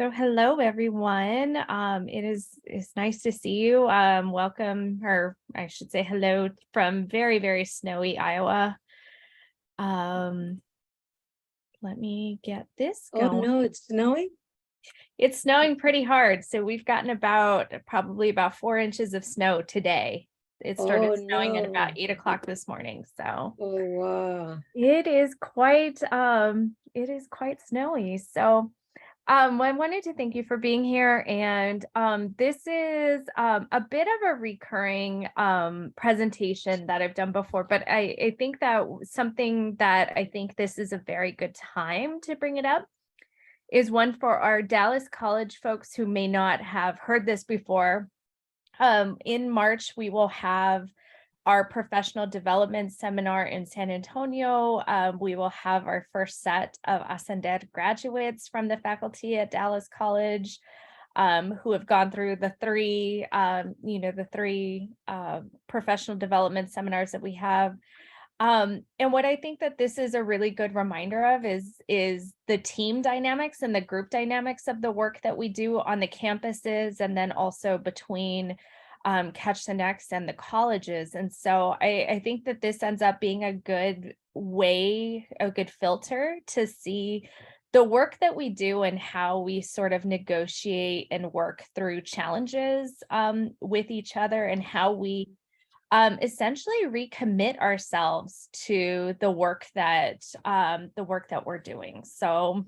So hello everyone. It's nice to see you. Welcome, or I should say hello from very, very snowy Iowa. Um, Let me get this Oh going. no, it's snowing? It's snowing pretty hard, so we've gotten probably about 4 inches of snow today. It started Oh snowing at about no. 8 o'clock this morning, so Oh wow. it is quite snowy. So I wanted to thank you for being here. And this is a bit of a recurring presentation that I've done before, but I think that something that I think this is a very good time to bring it up is one for our Dallas College folks who may not have heard this before. In March, we will have our professional development seminar in San Antonio. We will have our first set of Ascender graduates from the faculty at Dallas College, who have gone through the three professional development seminars that we have. And what I think that this is a really good reminder of is the team dynamics and the group dynamics of the work that we do on the campuses, and then also between Catch the Next and the colleges. And so I think that this ends up being a good way, a good filter to see the work that we do and how we sort of negotiate and work through challenges with each other, and how we essentially recommit ourselves to the work that we're doing. So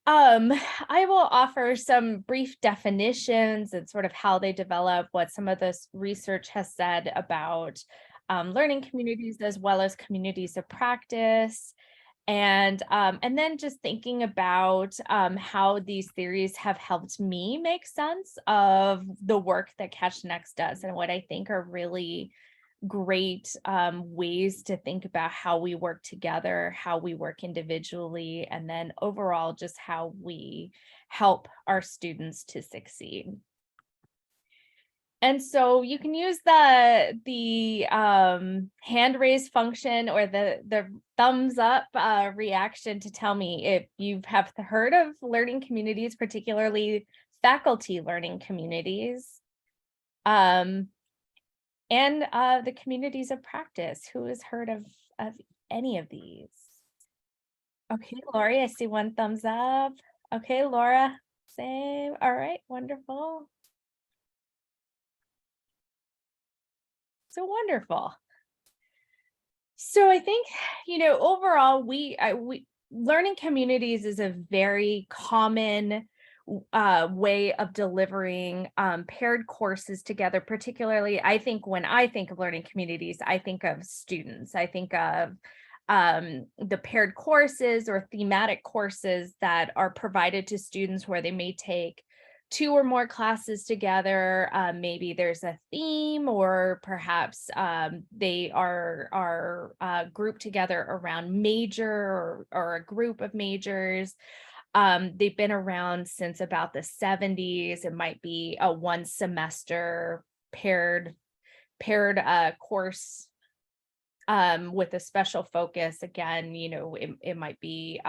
I will offer some brief definitions and sort of how they develop, what some of this research has said about learning communities as well as communities of practice. And then just thinking about how these theories have helped me make sense of the work that Catch Next does, and what I think are really great ways to think about how we work together, how we work individually, and then overall just how we help our students to succeed. And so you can use the hand raise function or the thumbs up reaction to tell me if you have heard of learning communities, particularly faculty learning communities, um, and the communities of practice. Who has heard of any of these? Okay, Lori, I see one thumbs up. Okay, Laura, same. All right, wonderful. So wonderful. So I think, overall, we learning communities is a very common way of delivering paired courses together. Particularly, I think when I think of learning communities, I think of students. I think of the paired courses or thematic courses that are provided to students where they may take two or more classes together. Maybe there's a theme, or perhaps they are grouped together around major or a group of majors. They've been around since about the 70s. It might be a one semester paired course with a special focus. Again, it might be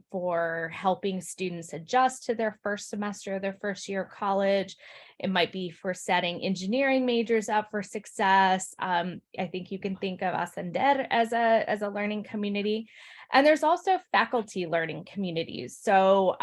for helping students adjust to their first semester, their first year of college. It might be for setting engineering majors up for success. I think you can think of Ascender as a learning community. And there's also faculty learning communities. So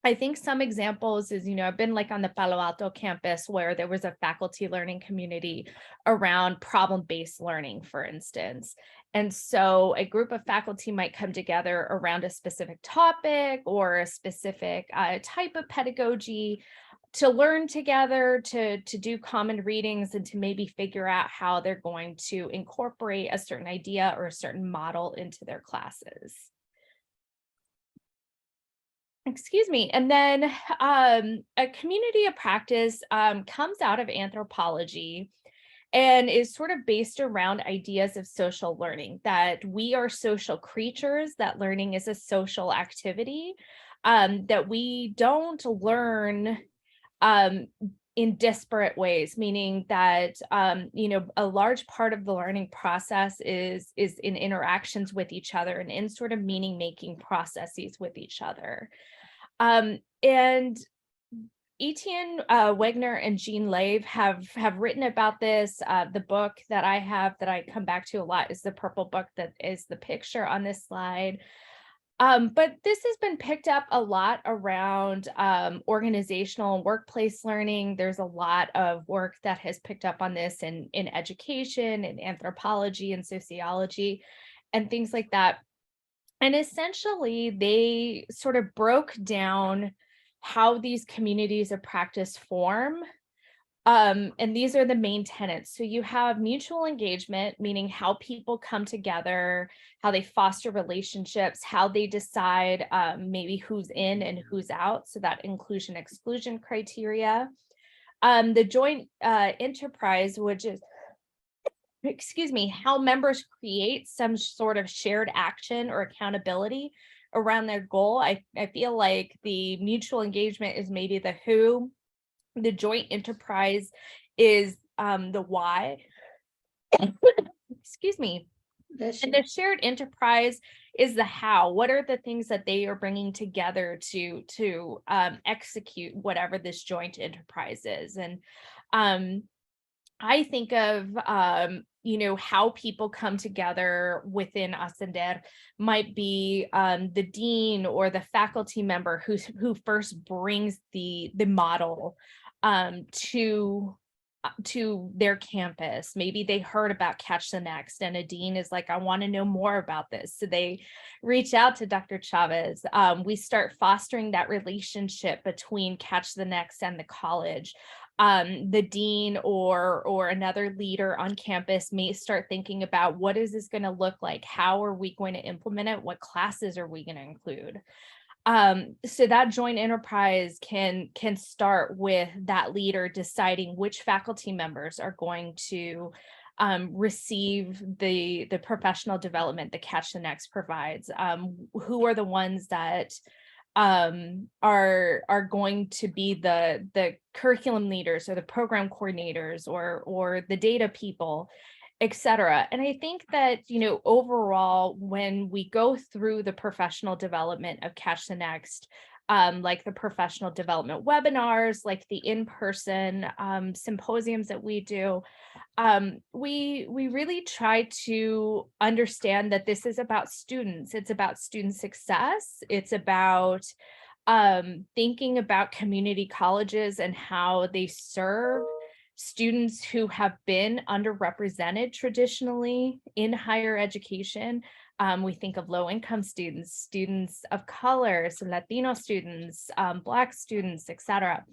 I think some examples is, I've been like on the Palo Alto campus where there was a faculty learning community around problem-based learning, for instance. And so a group of faculty might come together around a specific topic or a specific type of pedagogy to learn together, to do common readings, and to maybe figure out how they're going to incorporate a certain idea or a certain model into their classes. Excuse me. And then a community of practice comes out of anthropology and is sort of based around ideas of social learning, that we are social creatures, that learning is a social activity, that we don't learn in disparate ways, meaning that a large part of the learning process is in interactions with each other and in sort of meaning making processes with each other. And Etienne Wegner and Jean Lave have written about this. The book that I have that I come back to a lot is the purple book that is the picture on this slide. But this has been picked up a lot around organizational and workplace learning. There's a lot of work that has picked up on this in education and anthropology and sociology and things like that. And essentially, they sort of broke down how these communities of practice form. And these are the main tenets. So you have mutual engagement, meaning how people come together, how they foster relationships, how they decide maybe who's in and who's out. So that inclusion exclusion criteria. The joint enterprise, which is, excuse me, how members create some sort of shared action or accountability around their goal. I feel like the mutual engagement is maybe the who, the joint enterprise is the why. Excuse me. And the shared enterprise is the how. What are the things that they are bringing together to execute whatever this joint enterprise is? And I think of how people come together within Ascender might be the dean or the faculty member who first brings the model to their campus. Maybe they heard about Catch the Next and a dean is like, I want to know more about this. So they reach out to Dr. Chavez. We start fostering that relationship between Catch the Next and the college. The dean or another leader on campus may start thinking about what is this going to look like? How are we going to implement it? What classes are we going to include? So that joint enterprise can start with that leader deciding which faculty members are going to receive the professional development that Catch the Next provides. Who are the ones that are going to be the curriculum leaders or the program coordinators or the data people, etc. And I think that, overall, when we go through the professional development of Catch the Next, like the professional development webinars, like the in-person symposiums that we do, we really try to understand that this is about students. It's about student success. It's about thinking about community colleges and how they serve students who have been underrepresented traditionally in higher education. We think of low-income students, students of color, so Latino students, Black students, etc.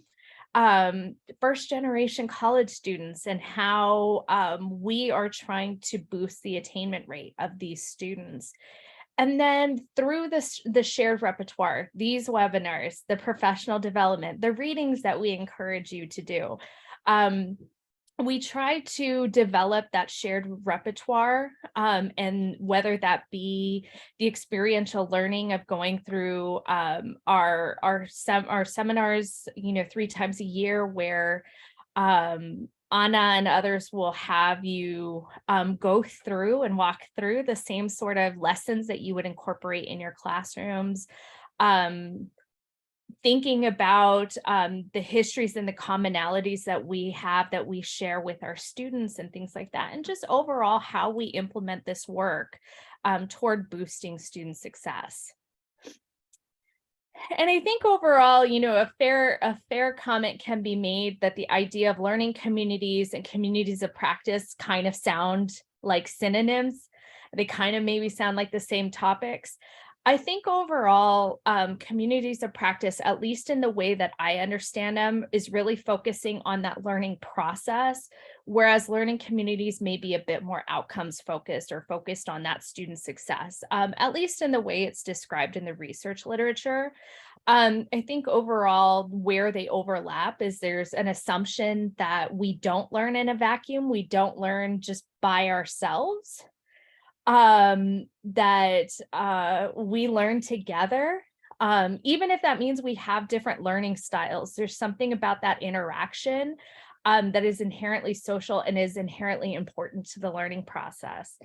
First-generation college students, and how we are trying to boost the attainment rate of these students. And then through the shared repertoire, these webinars, the professional development, the readings that we encourage you to do, we try to develop that shared repertoire, and whether that be the experiential learning of going through our seminars, 3 times a year, where Anna and others will have you go through and walk through the same sort of lessons that you would incorporate in your classrooms. Thinking about the histories and the commonalities that we have, that we share with our students and things like that, and just overall how we implement this work toward boosting student success. And I think overall, a fair comment can be made that the idea of learning communities and communities of practice kind of sound like synonyms. They kind of maybe sound like the same topics. I think overall, communities of practice, at least in the way that I understand them, is really focusing on that learning process, whereas learning communities may be a bit more outcomes focused or focused on that student success, at least in the way it's described in the research literature. I think overall where they overlap is there's an assumption that we don't learn in a vacuum. We don't learn just by ourselves. That we learn together, even if that means we have different learning styles. There's something about that interaction that is inherently social and is inherently important to the learning process.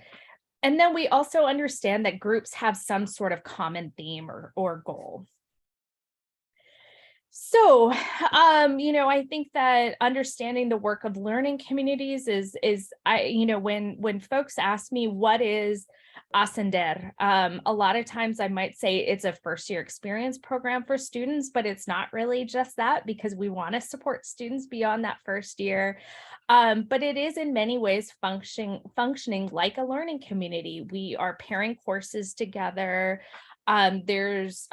And then we also understand that groups have some sort of common theme or goal. So, I think that understanding the work of learning communities when folks ask me what is Ascender, a lot of times I might say it's a first year experience program for students, but it's not really just that because we want to support students beyond that first year. But it is in many ways functioning like a learning community. We are pairing courses together. There's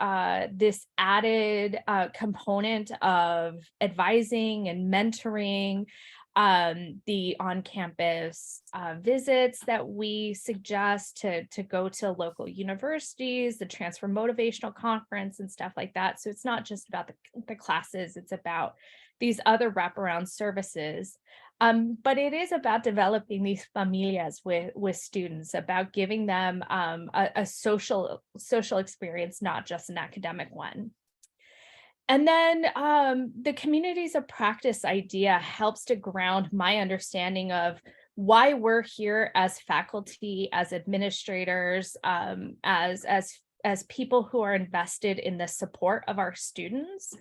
this added component of advising and mentoring, the on-campus visits that we suggest to go to local universities, the Transfer Motivational Conference and stuff like that. So it's not just about the classes, it's about these other wraparound services. But it is about developing these familias with students, about giving them a social experience, not just an academic one. And then the communities of practice idea helps to ground my understanding of why we're here as faculty, as administrators, as people who are invested in the support of our students,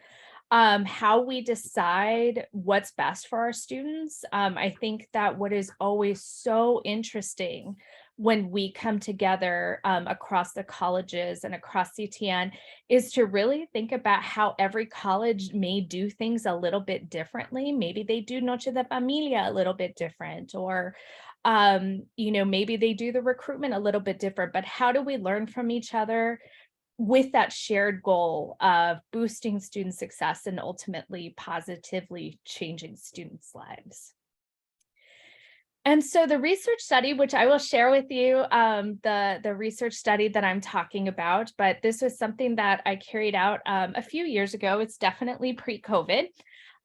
how we decide what's best for our students. I think that what is always so interesting when we come together across the colleges and across CTN is to really think about how every college may do things a little bit differently. Maybe they do Noche de Familia a little bit different, or maybe they do the recruitment a little bit different, but how do we learn from each other with that shared goal of boosting student success and ultimately positively changing students' lives? And so the research study, which I will share with you, the research study that I'm talking about, but this was something that I carried out a few years ago. It's definitely pre-COVID,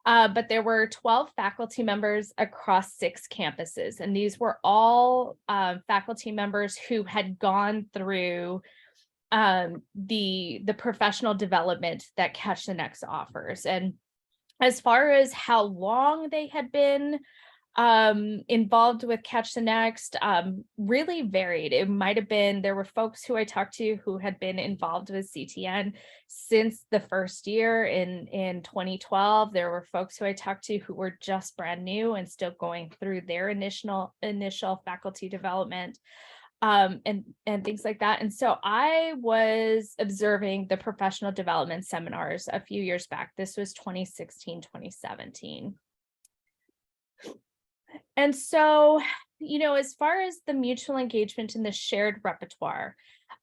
but there were 12 faculty members across 6 campuses, and these were all faculty members who had gone through the professional development that Catch the Next offers. And as far as how long they had been involved with Catch the Next, really varied. It might have been, there were folks who I talked to who had been involved with CTN since the first year in 2012. There were folks who I talked to who were just brand new and still going through their initial faculty development, and things like that. And so I was observing the professional development seminars a few years back. This was 2016, 2017. And so, as far as the mutual engagement and the shared repertoire,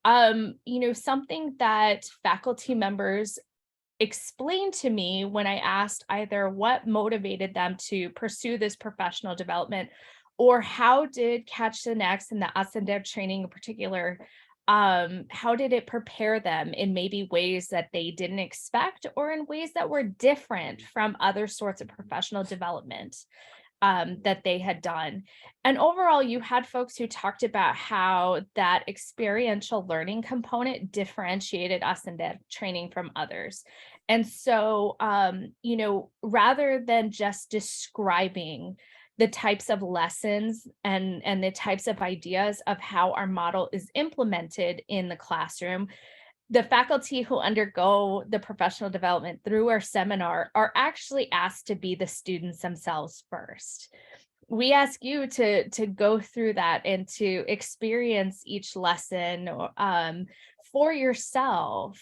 something that faculty members explained to me when I asked either what motivated them to pursue this professional development, or how did Catch the Next and the Ascender training in particular, how did it prepare them in maybe ways that they didn't expect, or in ways that were different from other sorts of professional development that they had done. And overall, you had folks who talked about how that experiential learning component differentiated Ascender training from others. And so, rather than just describing the types of lessons and the types of ideas of how our model is implemented in the classroom, the faculty who undergo the professional development through our seminar are actually asked to be the students themselves first. We ask you to go through that and to experience each lesson for yourself,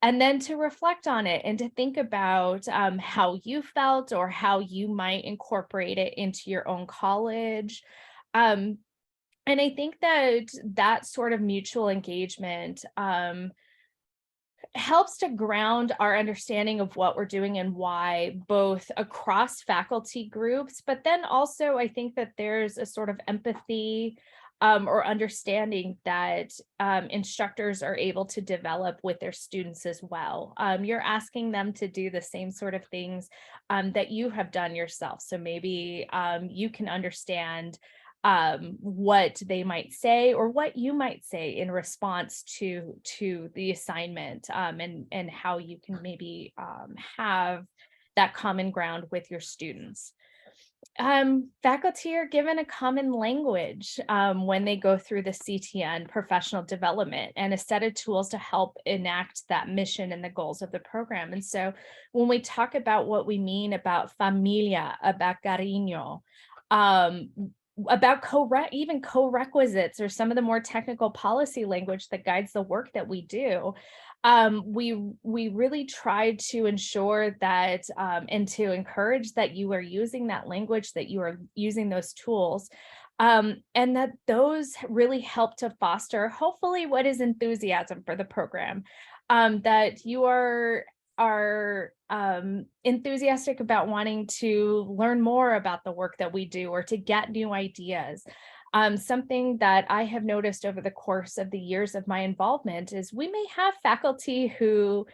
and then to reflect on it and to think about how you felt or how you might incorporate it into your own college. And I think that sort of mutual engagement helps to ground our understanding of what we're doing and why, both across faculty groups, but then also I think that there's a sort of empathy or understanding that instructors are able to develop with their students as well. You're asking them to do the same sort of things that you have done yourself. So maybe you can understand what they might say or what you might say in response to the assignment, and how you can maybe have that common ground with your students. Faculty are given a common language when they go through the CTN professional development and a set of tools to help enact that mission and the goals of the program. And so when we talk about what we mean about familia, about cariño, um, about even co-requisites or some of the more technical policy language that guides the work that we do, we really try to ensure that and to encourage that you are using that language, that you are using those tools, and that those really help to foster hopefully what is enthusiasm for the program, that you are enthusiastic about wanting to learn more about the work that we do or to get new ideas. Something that I have noticed over the course of the years of my involvement is we may have faculty who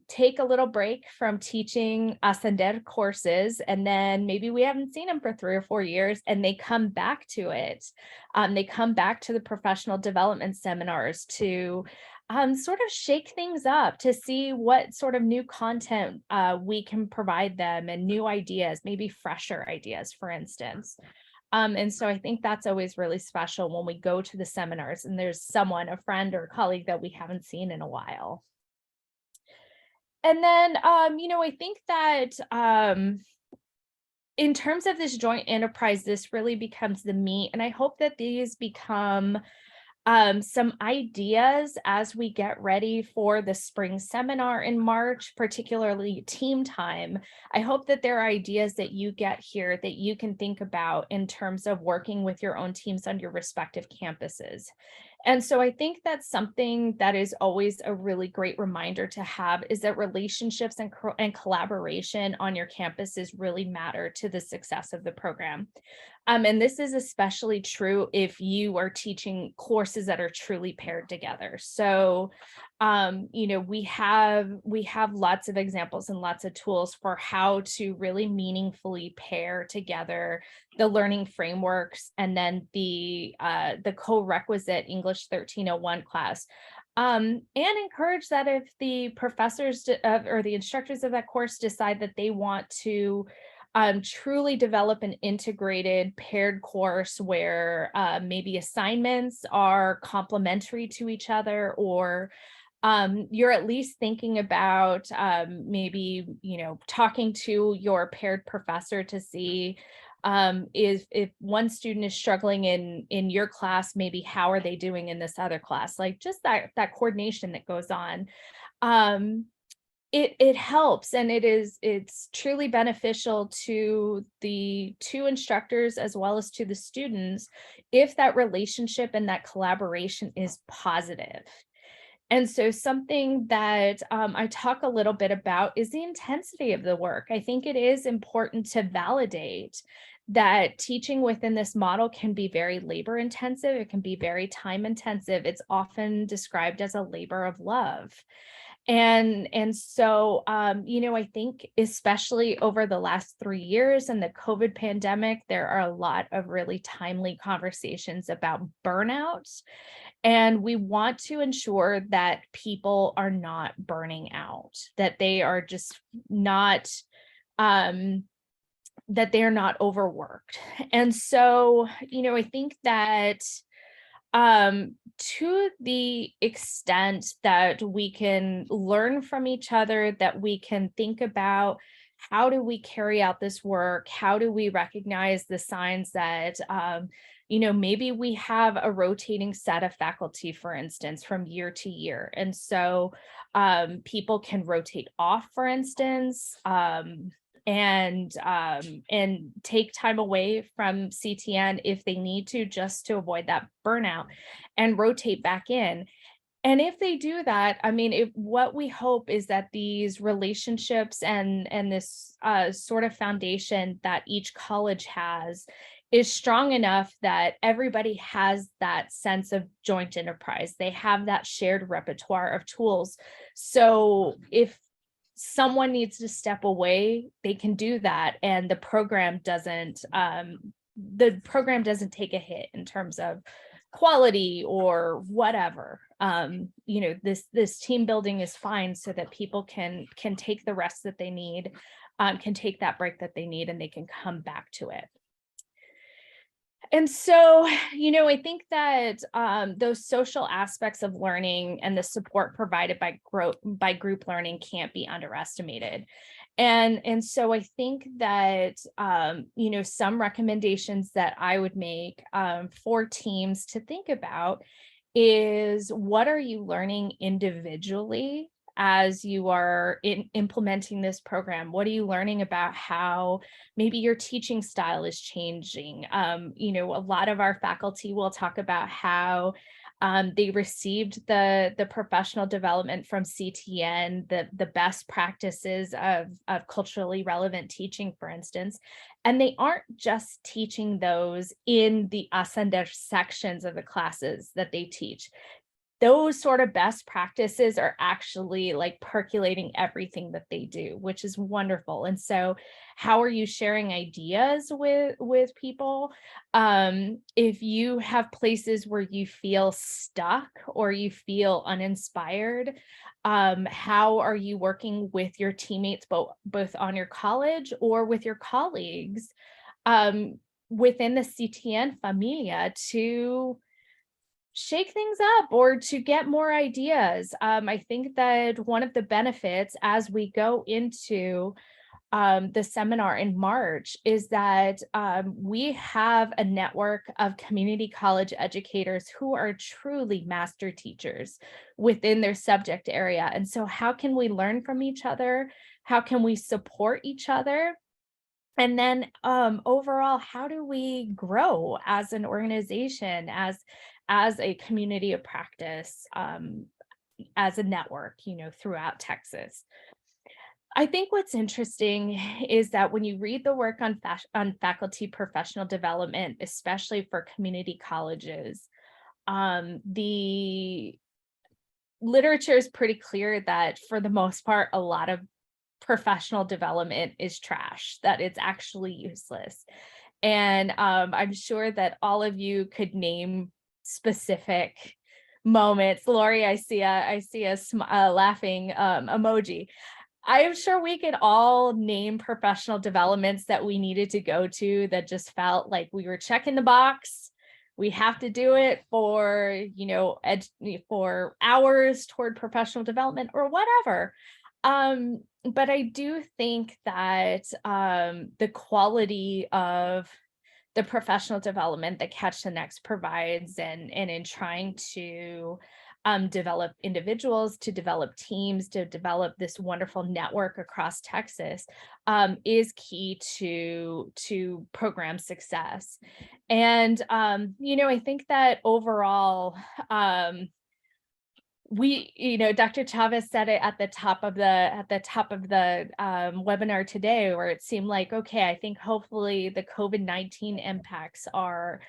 take a little break from teaching Ascender courses, and then maybe we haven't seen them for 3 or 4 years, and they come back to it. They come back to the professional development seminars to sort of shake things up, to see what sort of new content we can provide them and new ideas, maybe fresher ideas, for instance. And so I think that's always really special when we go to the seminars and there's someone, a friend or colleague that we haven't seen in a while. And then, I think that in terms of this joint enterprise, this really becomes the meat. And I hope that these become some ideas as we get ready for the spring seminar in March, particularly team time. I hope that there are ideas that you get here that you can think about in terms of working with your own teams on your respective campuses. And so I think that's something that is always a really great reminder to have, is that relationships and collaboration on your campuses really matter to the success of the program. And this is especially true if you are teaching courses that are truly paired together. So, we have lots of examples and lots of tools for how to really meaningfully pair together the learning frameworks and then the co-requisite English 1301 class. And encourage that if the professors or the instructors of that course decide that they want to truly develop an integrated paired course where maybe assignments are complementary to each other, or you're at least thinking about maybe, talking to your paired professor to see if one student is struggling in your class, maybe how are they doing in this other class, like just that coordination that goes on. It helps, and it's truly beneficial to the two instructors as well as to the students if that relationship and that collaboration is positive. And so something that I talk a little bit about is the intensity of the work. I think it is important to validate that teaching within this model can be very labor intensive. It can be very time intensive. It's often described as a labor of love. And so, I think especially over the last 3 years and the COVID pandemic, there are a lot of really timely conversations about burnout. And we want to ensure that people are not burning out, that they are just not, that they're not overworked. And so, I think that to the extent that we can learn from each other, that we can think about how do we carry out this work, how do we recognize the signs that maybe we have a rotating set of faculty, for instance, from year to year, and so people can rotate off, for instance, and take time away from CTN if they need to, just to avoid that burnout, and rotate back in. And if they do that, I mean, what we hope is that these relationships and this sort of foundation that each college has is strong enough that everybody has that sense of joint enterprise. They have that shared repertoire of tools. So if someone needs to step away, they can do that, and the program doesn't take a hit in terms of quality or whatever. This team building is fine so that people can take the rest that they need can take that break that they need and they can come back to it. And so, I think that those social aspects of learning and the support provided by group learning can't be underestimated. And so I think that some recommendations that I would make for teams to think about is, what are you learning individually as you are implementing this program? What are you learning about how maybe your teaching style is changing? A lot of our faculty will talk about how they received the professional development from CTN, the best practices of culturally relevant teaching, for instance, and they aren't just teaching those in the Ascender sections of the classes that they teach. Those sort of best practices are actually like percolating everything that they do, which is wonderful. And so how are you sharing ideas with people? If you have places where you feel stuck or you feel uninspired, how are you working with your teammates, both on your college or with your colleagues within the CTN familia, to shake things up or to get more ideas? I think that one of the benefits as we go into the seminar in March is that we have a network of community college educators who are truly master teachers within their subject area. And so how can we learn from each other? How can we support each other? And then overall, how do we grow as an organization, as a community of practice, as a network, throughout Texas? I think what's interesting is that when you read the work on faculty professional development, especially for community colleges, the literature is pretty clear that for the most part, a lot of professional development is trash, that it's actually useless. And I'm sure that all of you could name specific moments. Lori, I see a laughing emoji. I am sure we could all name professional developments that we needed to go to that just felt like we were checking the box. We have to do it for, for hours toward professional development or whatever. But I do think that the quality of the professional development that Catch the Next provides, and in trying to develop individuals, to develop teams, to develop this wonderful network across Texas, is key to program success. And I think that overall, Dr. Chavez said it at the top of the webinar today, where it seemed like, okay, I think hopefully the COVID-19 impacts are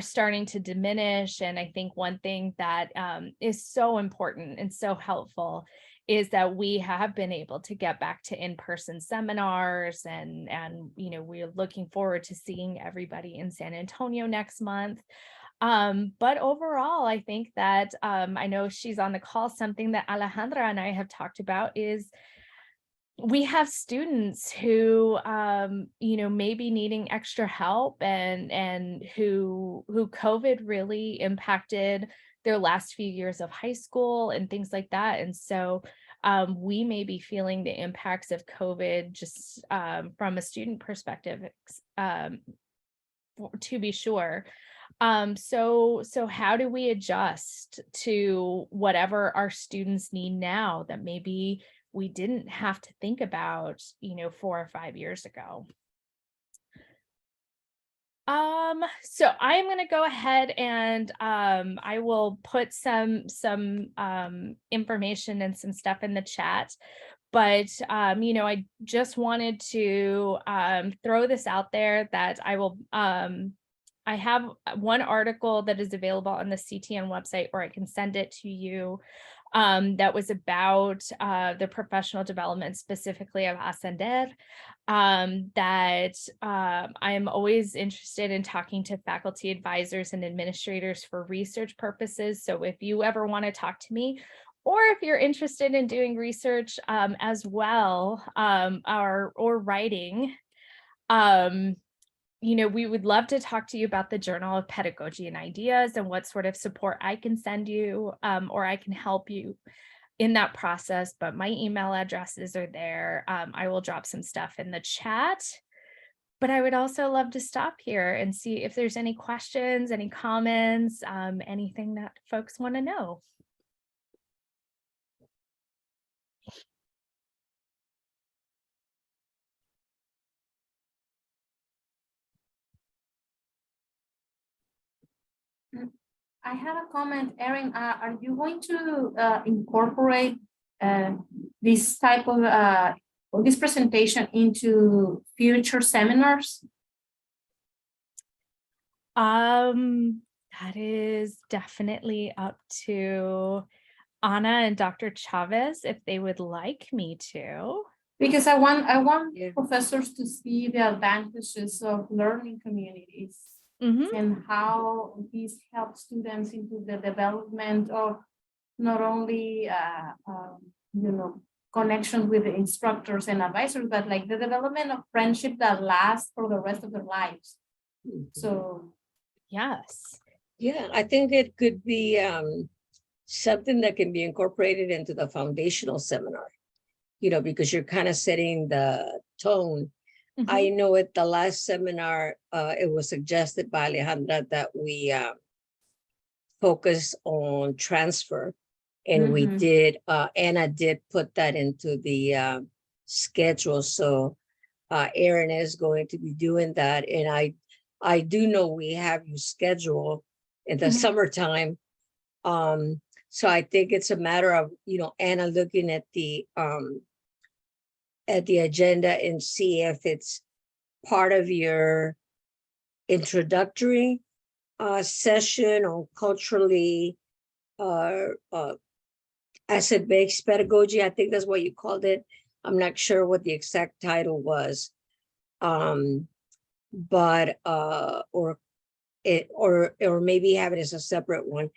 starting to diminish. And I think one thing that is so important and so helpful is that we have been able to get back to in-person seminars, and we're looking forward to seeing everybody in San Antonio next month. But overall, I think that I know she's on the call. Something that Alejandra and I have talked about is we have students who may be needing extra help, and who COVID really impacted their last few years of high school and things like that. And so we may be feeling the impacts of COVID just from a student perspective, to be sure. So how do we adjust to whatever our students need now that maybe we didn't have to think about, 4 or 5 years ago? So I am going to go ahead and I will put some information and some stuff in the chat. But I just wanted to throw this out there that I have one article that is available on the CTN website, or I can send it to you, that was about the professional development specifically of Ascender, that I am always interested in talking to faculty advisors and administrators for research purposes. So if you ever want to talk to me, or if you're interested in doing research as well, or writing, we would love to talk to you about the Journal of Pedagogy and Ideas and what sort of support I can send you, or I can help you in that process. But my email addresses are there. I will drop some stuff in the chat. But I would also love to stop here and see if there's any questions, any comments, anything that folks want to know. I have a comment, Erin. Are you going to incorporate this type of this presentation into future seminars? That is definitely up to Anna and Dr. Chavez if they would like me to. Because I want professors to see the advantages of learning communities. Mm-hmm. And how these help students into the development of not only connections with the instructors and advisors, but like the development of friendship that lasts for the rest of their lives. So yes. Yeah, I think it could be something that can be incorporated into the foundational seminar, because you're kind of setting the tone. Mm-hmm. I know at the last seminar, it was suggested by Alejandra that we focus on transfer. And we did, Anna did put that into the schedule. So Erin is going to be doing that. And I do know we have you scheduled in the summertime. So I think it's a matter of, Anna looking at the agenda and see if it's part of your introductory session on culturally asset-based pedagogy. I think that's what you called it. I'm not sure what the exact title was. But or maybe have it as a separate one.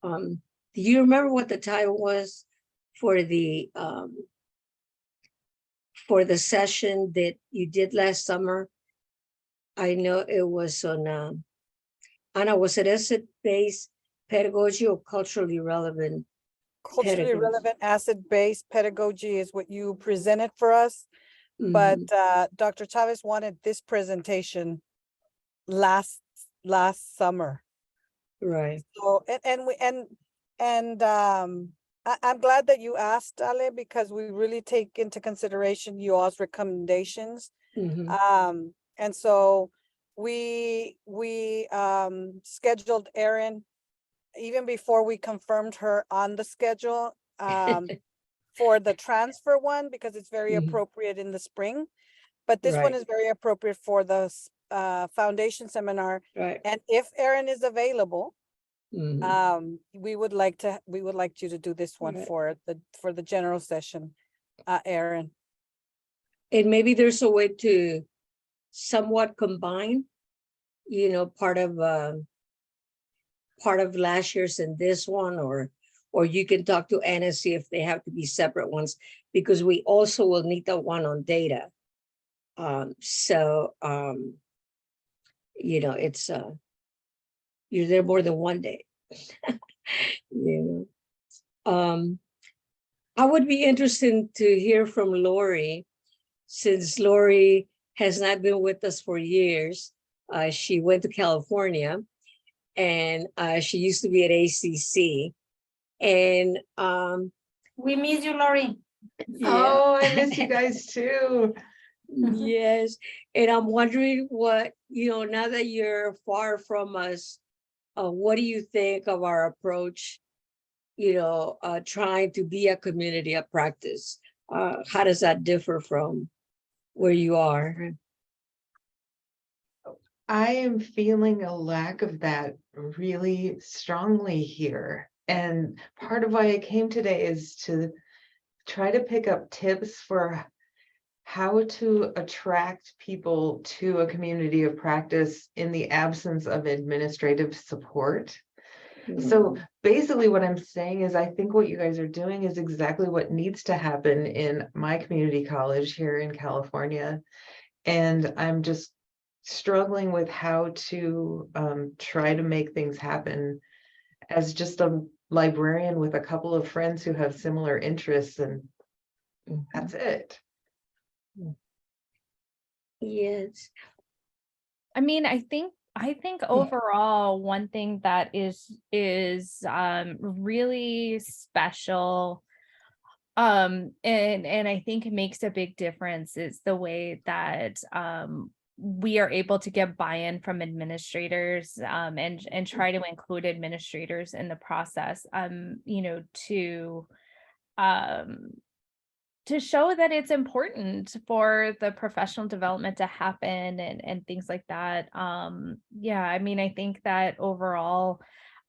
Do you remember what the title was for the session that you did last summer? I know it was on Anna, was it asset-based pedagogy or culturally relevant? Culturally relevant asset-based pedagogy is what you presented for us. But Dr. Chavez wanted this presentation last summer. Right. So I'm glad that you asked, Ale, because we really take into consideration you all's recommendations. And so we scheduled Erin even before we confirmed her on the schedule for the transfer one, because it's very appropriate in the spring. But this one is very appropriate for the foundation seminar. Right. And if Erin is available, we would like you to do this one for the general session, Erin. And maybe there's a way to somewhat combine, part of last year's and this one, or you can talk to Anna, see if they have to be separate ones, because we also will need the one on data. It's you're there more than one day. I would be interested to hear from Lori, since Lori has not been with us for years. She went to California, and she used to be at ACC. And we miss you, Lori. Yeah. Oh, I miss you guys too. Yes. And I'm wondering what, now that you're far from us, what do you think of our approach, trying to be a community of practice? How does that differ from where you are? I am feeling a lack of that really strongly here. And part of why I came today is to try to pick up tips for how to attract people to a community of practice in the absence of administrative support. So basically what I'm saying is I think what you guys are doing is exactly what needs to happen in my community college here in California. And I'm just struggling with how to try to make things happen as just a librarian with a couple of friends who have similar interests, and that's it. Yes. I mean, I think overall one thing that is really special, and I think it makes a big difference is the way that we are able to get buy-in from administrators, and try to include administrators in the process, you know, to show that it's important for the professional development to happen, and things like that. Yeah, I mean, I think that overall,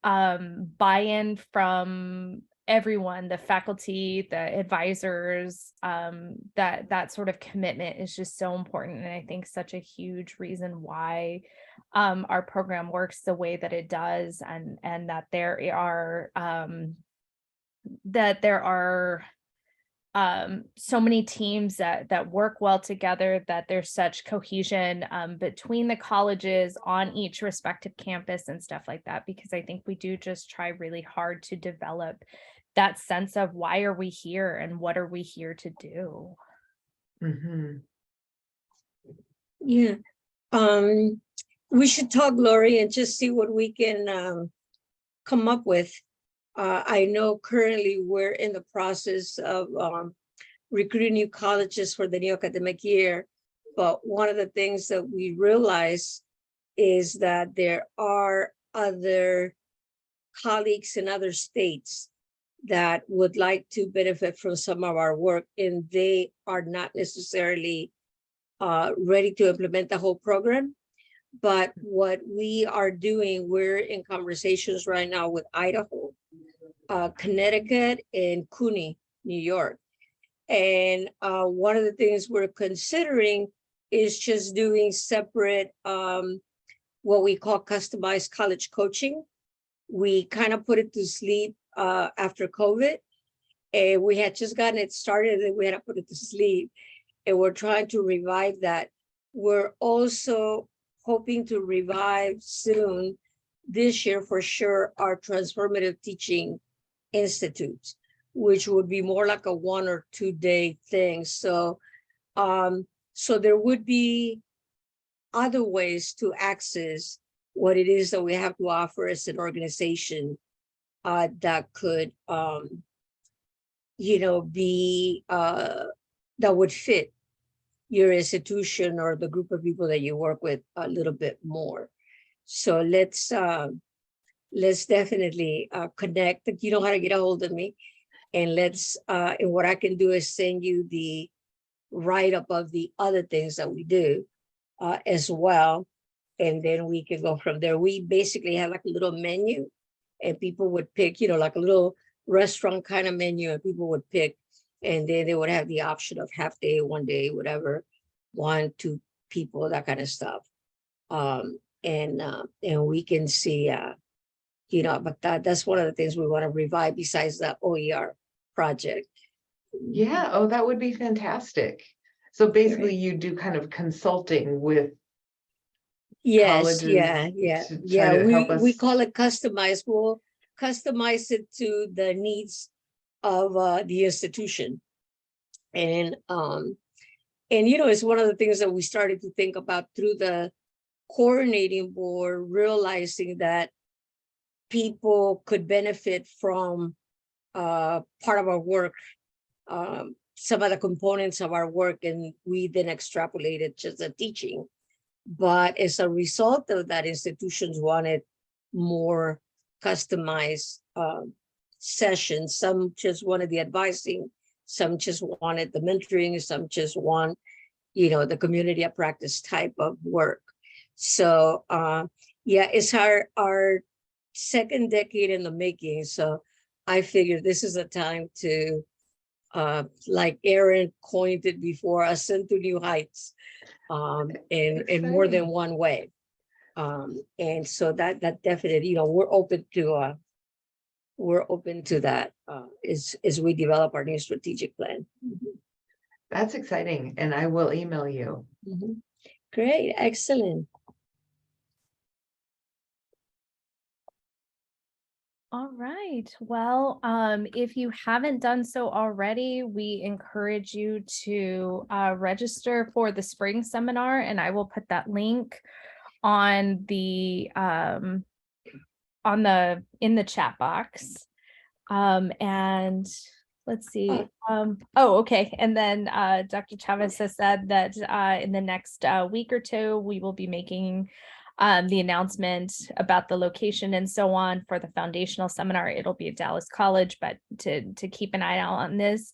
buy-in from everyone, the faculty, the advisors, that sort of commitment is just so important. And I think such a huge reason why our program works the way that it does, and that there are so many teams that work well together, that there's such cohesion between the colleges on each respective campus and stuff like that, because I think we do just try really hard to develop that sense of why are we here and what are we here to do. Mm-hmm. Yeah. We should talk, Lori, and just see what we can come up with. I know currently we're in the process of recruiting new colleges for the new academic year, but one of the things that we realize is that there are other colleagues in other states that would like to benefit from some of our work, and they are not necessarily ready to implement the whole program. But what we are doing, we're in conversations right now with Idaho, Connecticut, and CUNY, New York. And one of the things we're considering is just doing separate, what we call customized college coaching. We kind of put it to sleep after COVID, and we had just gotten it started and we had to put it to sleep, and we're trying to revive that. We're also hoping to revive soon this year for sure our transformative teaching institutes, which would be more like a 1 or 2 day thing. So so there would be other ways to access what it is that we have to offer as an organization that could you know, be that would fit your institution or the group of people that you work with a little bit more. So let's definitely connect. You know how to get a hold of me, and let's and what I can do is send you the write-up of the other things that we do as well, and then we can go from there. We basically have like a little menu, and people would pick, you know, like a little restaurant kind of menu, and people would pick, and then they would have the option of half day, 1 day, whatever, 1, 2 people, that kind of stuff. And we can see, you know, but that's one of the things we want to revive besides the OER project. Yeah, oh, that would be fantastic. So basically Right. you do kind of consulting with Yes, colleges yeah. to try to help We us. call it customized. We'll customize it to the needs of the institution. And you know, it's one of the things that we started to think about through the coordinating board, realizing that people could benefit from part of our work, some of the components of our work, and we then extrapolated just the teaching. But as a result of that, institutions wanted more customized sessions. Some just wanted the advising, some just wanted the mentoring, some just want, you know, the community of practice type of work. So yeah, it's our second decade in the making. So I figured this is a time to, like Erin coined it before, ascend to new heights, in more than one way. And so that definitely, you know, we're open to we're open to that as we develop our new strategic plan. That's exciting, and I will email you. Great, excellent. All right. Well, if you haven't done so already, we encourage you to register for the spring seminar, and I will put that link on the in the chat box. And let's see. Oh, okay. And then Dr. Chavez has said that in the next week or two, we will be making the announcement about the location and so on for the foundational seminar. It'll be at Dallas College, but to keep an eye out on this.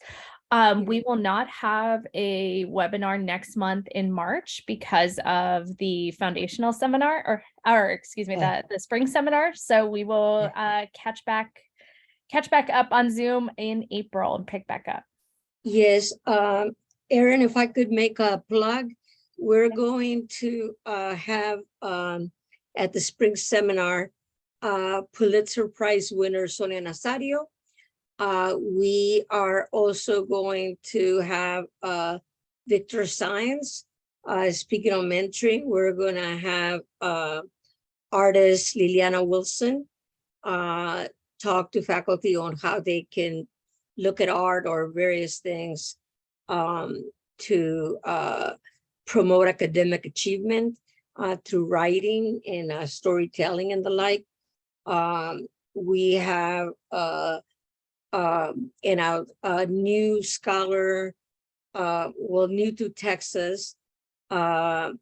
We will not have a webinar next month in March because of the foundational seminar or excuse me, the spring seminar. So we will catch back up on Zoom in April and pick back up. Yes, Erin, if I could make a plug, we're going to have at the spring seminar, Pulitzer Prize winner Sonia Nazario. We are also going to have Victor Science. Speaking of mentoring, we're going to have artist Liliana Wilson talk to faculty on how they can look at art or various things to promote academic achievement through writing and storytelling and the like. We have a new scholar, new to Texas, Elena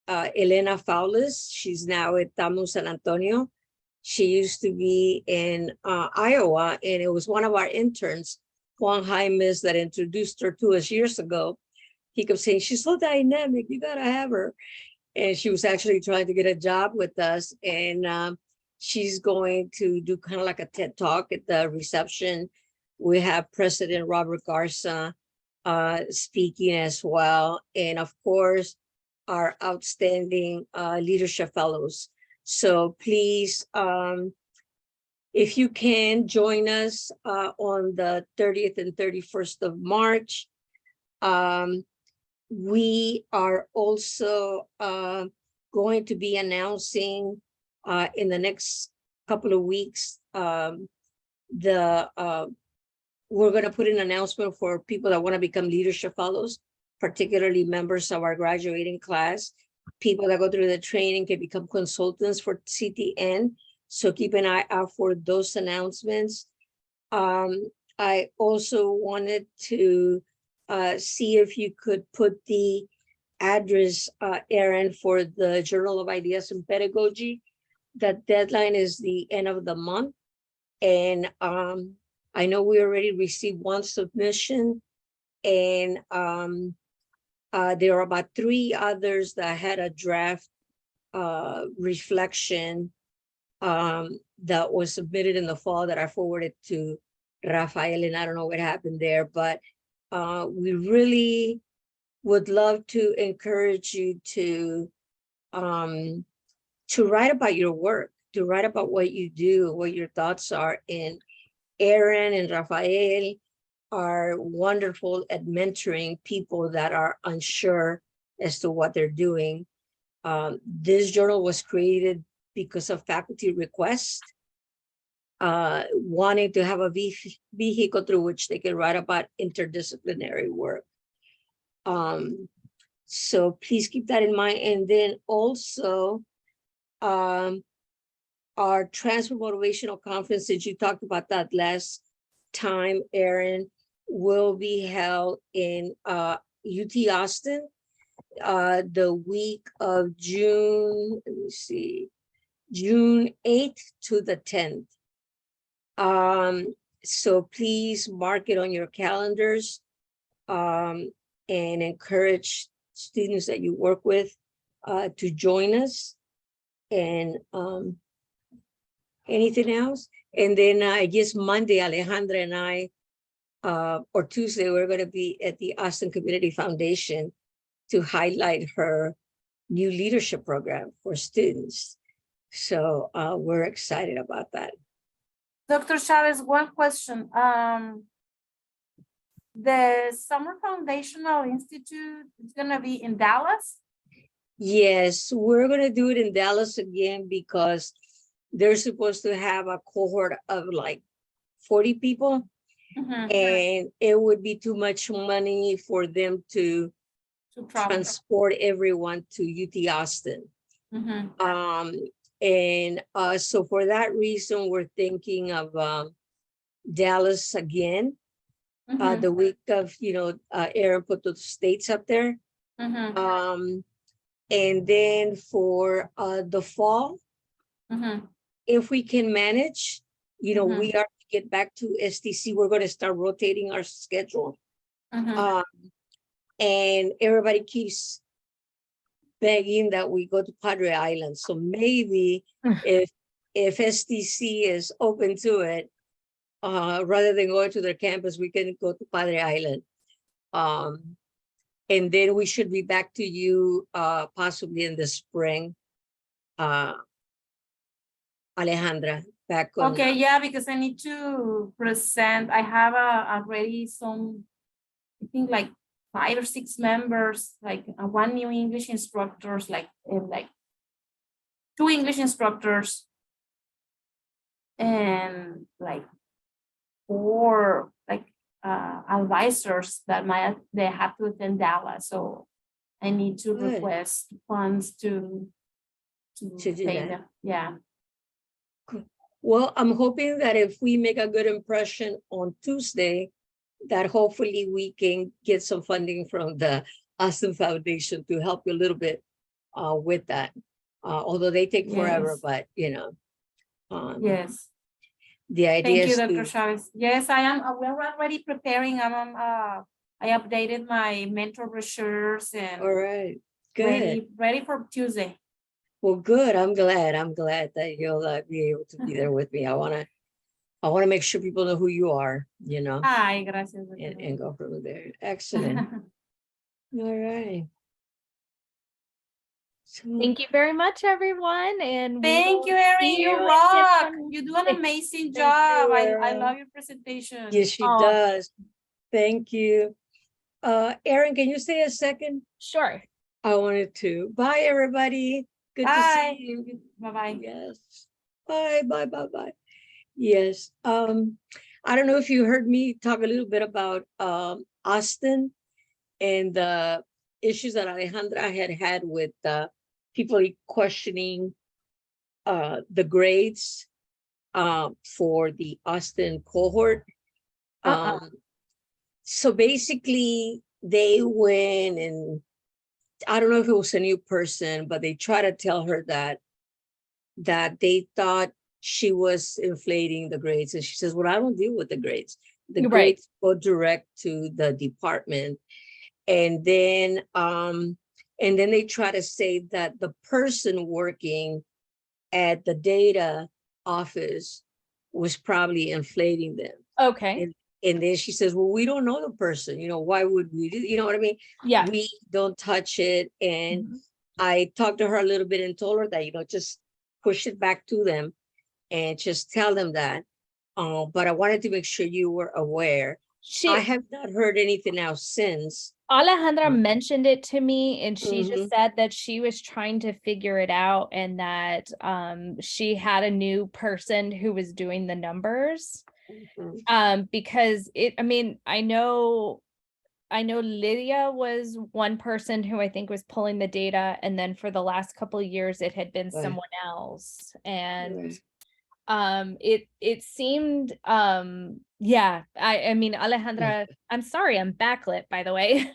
Faules. She's now at TAMU San Antonio. She used to be in Iowa, and it was one of our interns, Juan Jaimes, that introduced her to us years ago. He kept saying, she's so dynamic, you gotta have her. And she was actually trying to get a job with us. And she's going to do kind of like a TED Talk at the reception. We have President Robert Garza speaking as well. And of course, our outstanding leadership fellows. So please, if you can join us on the 30th and 31st of March. We are also going to be announcing in the next couple of weeks, we're going to put an announcement for people that want to become leadership fellows, particularly members of our graduating class. People that go through the training can become consultants for CTN. So keep an eye out for those announcements. I also wanted to see if you could put the address, Erin, for the Journal of Ideas and Pedagogy. That deadline is the end of the month. And I know we already received one submission, and there are about 3 others that had a draft reflection that was submitted in the fall that I forwarded to Rafael, and I don't know what happened there, but we really would love to encourage you to write about your work, to write about what you do, what your thoughts are. And Erin and Rafael are wonderful at mentoring people that are unsure as to what they're doing. This journal was created because of faculty requests, wanting to have a vehicle through which they can write about interdisciplinary work. So please keep that in mind. And then also our Transfer Motivational Conference, since you talked about that last time, Erin, will be held in UT Austin the week of June, let me see, June 8th to the 10th. So please mark it on your calendars and encourage students that you work with to join us. And anything else? And then I guess Monday, Alejandra and I, or Tuesday, we're going to be at the Austin Community Foundation to highlight her new leadership program for students. So we're excited about that. Dr. Chavez, one question. The Summer Foundational Institute is gonna be in Dallas? Yes, we're gonna do it in Dallas again because they're supposed to have a cohort of like 40 people. Mhm. And it would be too much money for them to To travel. transport everyone to UT Austin. Mhm. And so for that reason, we're thinking of Dallas again. Mhm. The week of, Erin put the states up there. Mhm. And then for the fall, Mhm. if we can manage, Mhm. we are to get back to STC. We're going to start rotating our schedule. Mhm. And everybody keeps begging that we go to Padre Island. So maybe if STC is open to it, rather than going to their campus, we can go to Padre Island. And then we should be back to you possibly in the spring. Alejandra, back on. Okay, yeah, because I need to present. I have already some, I think like 5 or 6 members, like one new English instructors, like 2 English instructors, and like 4 like advisors that they have to attend Dallas. So I need to Good. request funds to To do pay that. them. Yeah. Well, I'm hoping that if we make a good impression on Tuesday, that hopefully we can get some funding from the Austin Foundation to help you a little bit with that. Although they take forever, Yes. but Yes. the idea Thank you, is Dr. to, Chavez. Yes, I am. We're already preparing. I updated my mentor brochures and all right, good. ready for Tuesday. Well, good. I'm glad that you'll be able to be there with me. I want to make sure people know who you are, Ay, gracias. and go from there. Excellent. All right. So, Thank you very much, everyone. And we Thank will you, Erin. see You in rock. session. You do an amazing Thank job. you, I Erin. love your presentation. yes, she Oh. does. Thank you. Erin, can you stay a second? Sure. I wanted to. Bye, everybody. Good to Bye. see you. Bye-bye. Yes. Bye, bye, bye, bye. Yes. I don't know if you heard me talk a little bit about Austin and the issues that Alejandra had with people questioning the grades for the Austin cohort. So basically they went, and I don't know if it was a new person, but they tried to tell her that they thought she was inflating the grades. And she says, well, I don't deal with the grades. The Right. grades go direct to the department. And then they try to say that the person working at the data office was probably inflating them. Okay. And then she says, well, we don't know the person, why would we do, you know what I mean? Yeah. We don't touch it. And Mhm. I talked to her a little bit and told her that, just push it back to them and just tell them that. But I wanted to make sure you were aware. I have not heard anything else since. Alejandra mentioned it to me, and she Mhm. just said that she was trying to figure it out, and that she had a new person who was doing the numbers. Mhm. Because I know Lydia was one person who I think was pulling the data, and then for the last couple of years it had been Right. someone else. And Right. it seemed yeah, I mean Alejandra, I'm sorry, I'm backlit, by the way.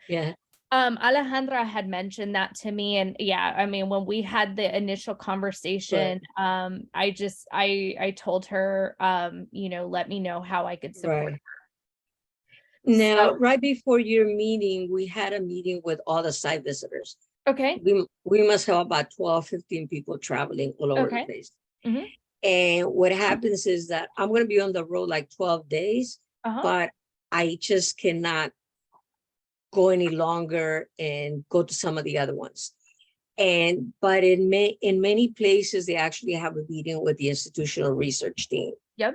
Yeah. Alejandra had mentioned that to me, and yeah, I mean, when we had the initial conversation, I told her, let me know how I could support her. Now, right before your meeting, we had a meeting with all the site visitors. Okay. We must have about 12, 15 people traveling all over the place. Mm-hmm. And what happens is that I'm going to be on the road like 12 days, but I just cannot go any longer and go to some of the other ones. But in many places, they actually have a meeting with the institutional research team. Yep.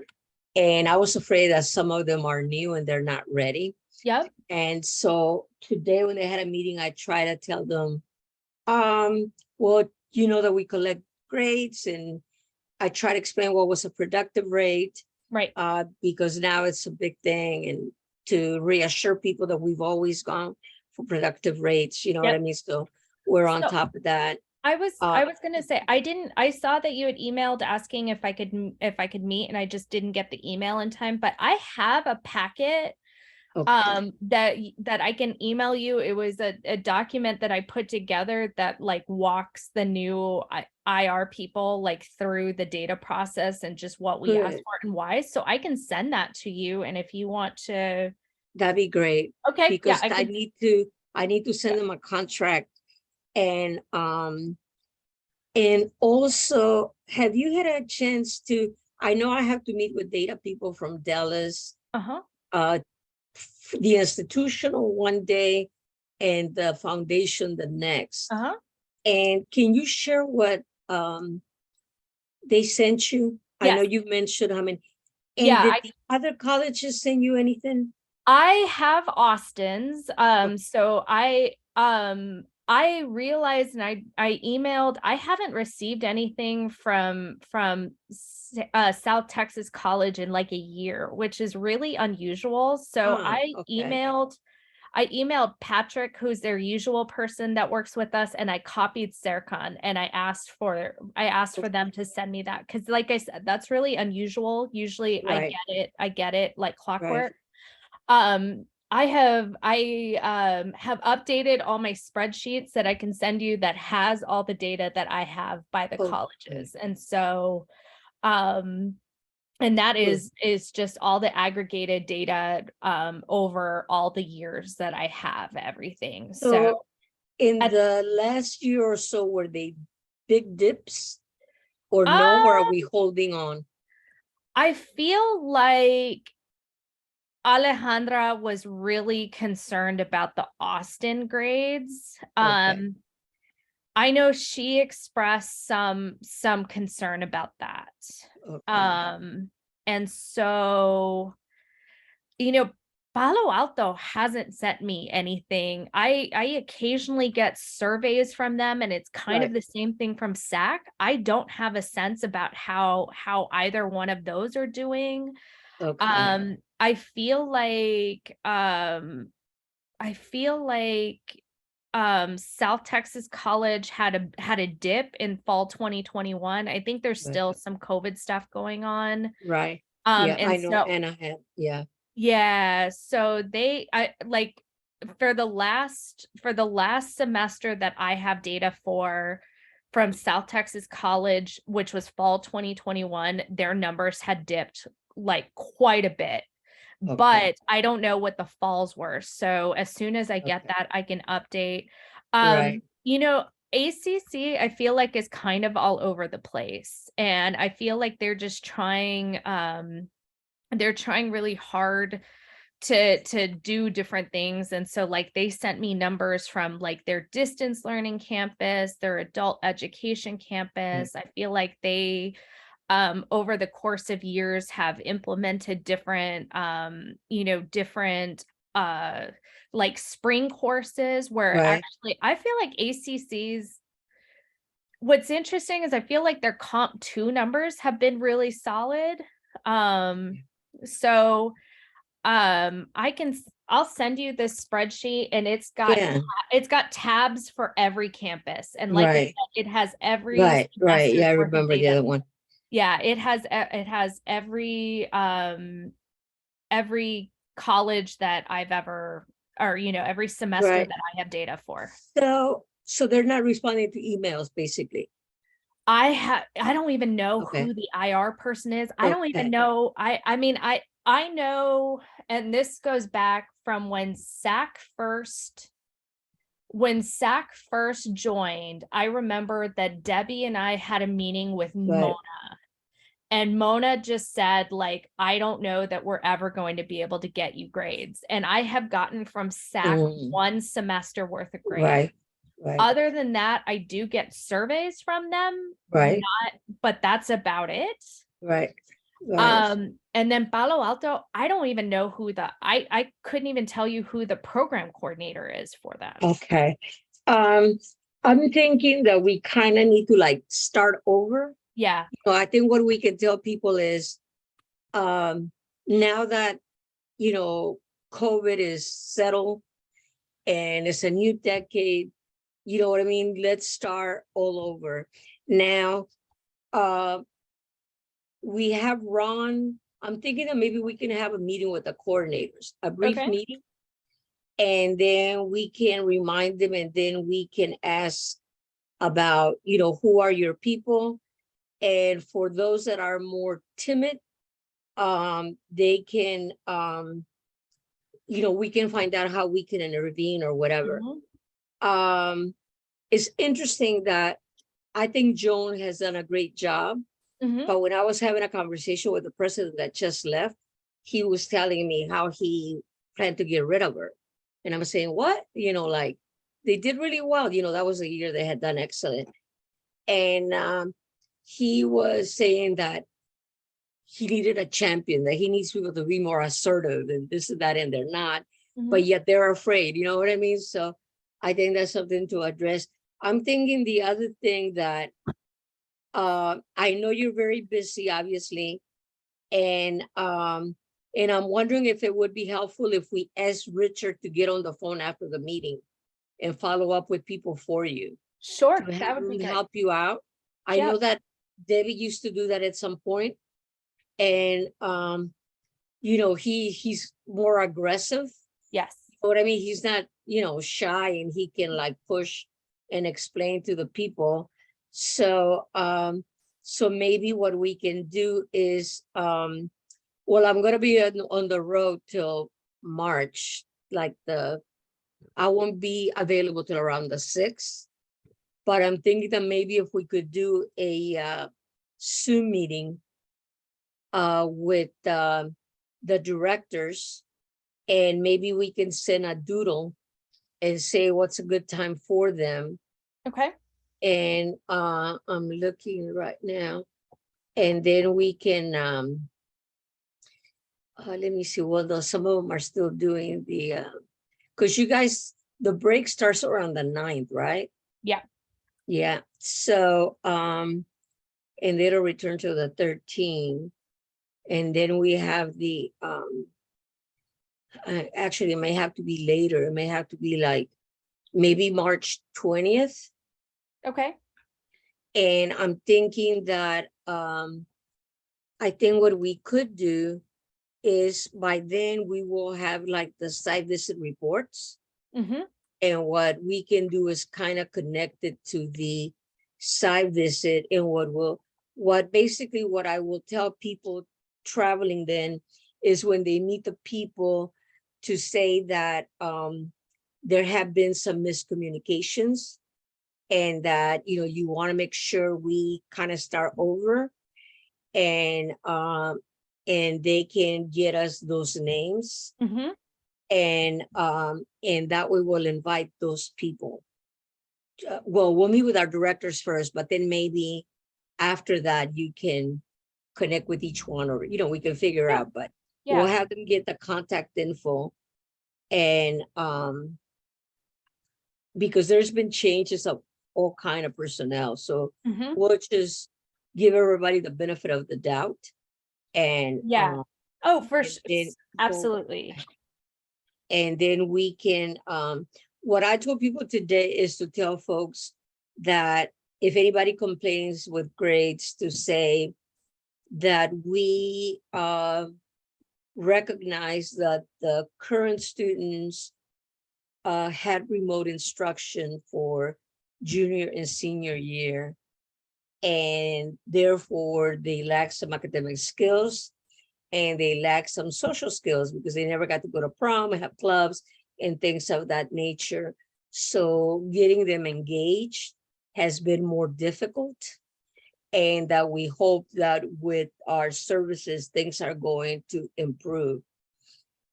And I was afraid that some of them are new and they're not ready. Yep. And so today when they had a meeting, I tried to tell them, well, you know that we collect grades, and I try to explain what was a productive rate. Right. Because now it's a big thing, and to reassure people that we've always gone for productive rates, you know what I mean? So we're on top of that. I was going to say, I saw that you had emailed asking if I could meet, and I just didn't get the email in time, but I have a packet that I can email you. It was a document that I put together that like walks the new IR people like through the data process and just what we asked for and why. So I can send that to you, and if you want to, that'd be great. Okay. Because I need to send them a contract. And also, have you had a chance to, I know I have to meet with data people from Dallas, the institutional one day and the foundation the next. And can you share what they sent you? Yes. I know you mentioned how many. And did the other colleges send you anything? I have Austin's. So I realized, and I emailed, I haven't received anything from South Texas College in like a year, which is really unusual. So I emailed Patrick, who's their usual person that works with us, and I copied Serkan, and I asked for them to send me that, because like I said, that's really unusual. Usually I get it like clockwork. I have updated all my spreadsheets that I can send you that has all the data that I have by the colleges. And so, and that is just all the aggregated data over all the years that I have everything. So in the last year or so, were they big dips or no, or are we holding on? I feel like Alejandra was really concerned about the Austin grades. I know she expressed some concern about that. And so, you know, Palo Alto hasn't sent me anything. I occasionally get surveys from them, and it's kind of the same thing from SAC. I don't have a sense about how either one of those are doing. I feel like South Texas College had a dip in fall 2021. I think there's still some COVID stuff going on. Yeah, I know. So, and I had, yeah. So for the last semester that I have data from South Texas College, which was fall 2021, their numbers had dipped like quite a bit. But I don't know what the falls were. So as soon as I get that, I can update. You know, ACC, I feel like is kind of all over the place. And I feel like they're just trying really hard to do different things. And so like they sent me numbers from like their distance learning campus, their adult education campus. I feel like they over the course of years have implemented different like spring courses where actually I feel like ACC's, what's interesting is I feel like their comp 2 numbers have been really solid. So I'll send you this spreadsheet, and it's got tabs for every campus, and like I said, it has every yeah, I remember the other one. Yeah, it has every college that I've ever, or every semester that I have data for. So they're not responding to emails, basically. I don't even know who the IR person is. I don't even know. I mean, I know, and this goes back from when SAC first joined. I remember that Debbie and I had a meeting with Mona. And Mona just said, like, I don't know that we're ever going to be able to get you grades. And I have gotten from SAC 1 semester worth of grades. Other than that, I do get surveys from them. But that's about it. Right. And then Palo Alto, I don't even know who I couldn't even tell you who the program coordinator is for that. Okay. Um, I'm thinking that we kind of need to like start over. Yeah. I think what we can tell people is, now that, COVID is settled and it's a new decade, you know what I mean? Let's start all over. Now, we have Ron. I'm thinking that maybe we can have a meeting with the coordinators, a brief meeting. And then we can remind them, and then we can ask about, who are your people? And for those that are more timid, they can, we can find out how we can intervene or whatever. It's interesting that I think Joan has done a great job. But when I was having a conversation with the president that just left, he was telling me how he planned to get rid of her. And I'm saying, what? Like they did really well. That was a year they had done excellent. And he was saying that he needed a champion, that he needs people to be more assertive and this and that, and they're not, but yet they're afraid, you know what I mean? So I think that's something to address. I'm thinking the other thing that, I know you're very busy, obviously, and I'm wondering if it would be helpful if we asked Richard to get on the phone after the meeting and follow up with people for you. Sure, To that would be good. help you out. I know that Debbie used to do that at some point, and he's more aggressive. Yes. You know what I mean? He's not, shy, and he can like push and explain to the people. So maybe what we can do is, well, I'm going to be on the road till March, I won't be available till around the 6th, but I'm thinking that maybe if we could do a Zoom meeting with the directors, and maybe we can send a doodle and say what's a good time for them. Okay. And I'm looking right now, and then we can let me see. Well, though some of them are still doing the because you guys, the break starts around the 9th, right? Yeah. So and it'll return to the 13th, and then we have the actually it may have to be later. It may have to be like maybe March 20th. Okay. And I'm thinking that I think what we could do is by then we will have like the site visit reports. And what we can do is kind of connect it to the site visit, and what I will tell people traveling then is when they meet the people to say that there have been some miscommunications, and that, you want to make sure we kind of start over, and they can get us those names. And that way we'll invite those people. Well, we'll meet with our directors first, but then maybe after that you can connect with each one, or we can figure out, but we'll have them get the contact info. And because there's been changes of all kind of personnel, so we'll just give everybody the benefit of the doubt. And absolutely. And then we can, what I told people today is to tell folks that if anybody complains with grades, to say that we recognize that the current students had remote instruction for junior and senior year, and therefore they lack some academic skills, and they lack some social skills because they never got to go to prom and have clubs and things of that nature. So getting them engaged has been more difficult, and that we hope that with our services, things are going to improve.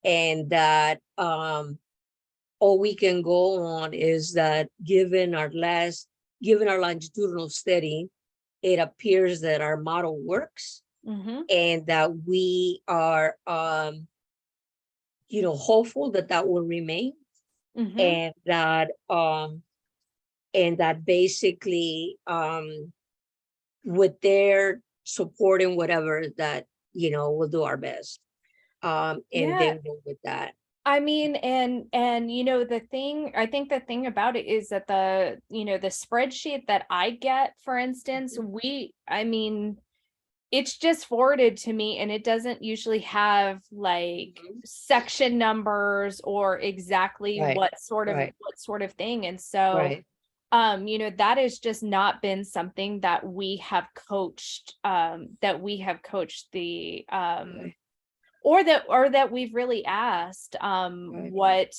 And that all we can go on is that given our longitudinal study, it appears that our model works. and that we are, hopeful that that will remain, and that basically, with their support and whatever, that, we'll do our best. And then go with that. I mean, and I think the thing about it is that the spreadsheet that I get, for instance, it's just forwarded to me, and it doesn't usually have like section numbers or exactly what sort of thing. And so, that has just not been something that we have coached, the, or that we've really asked, what,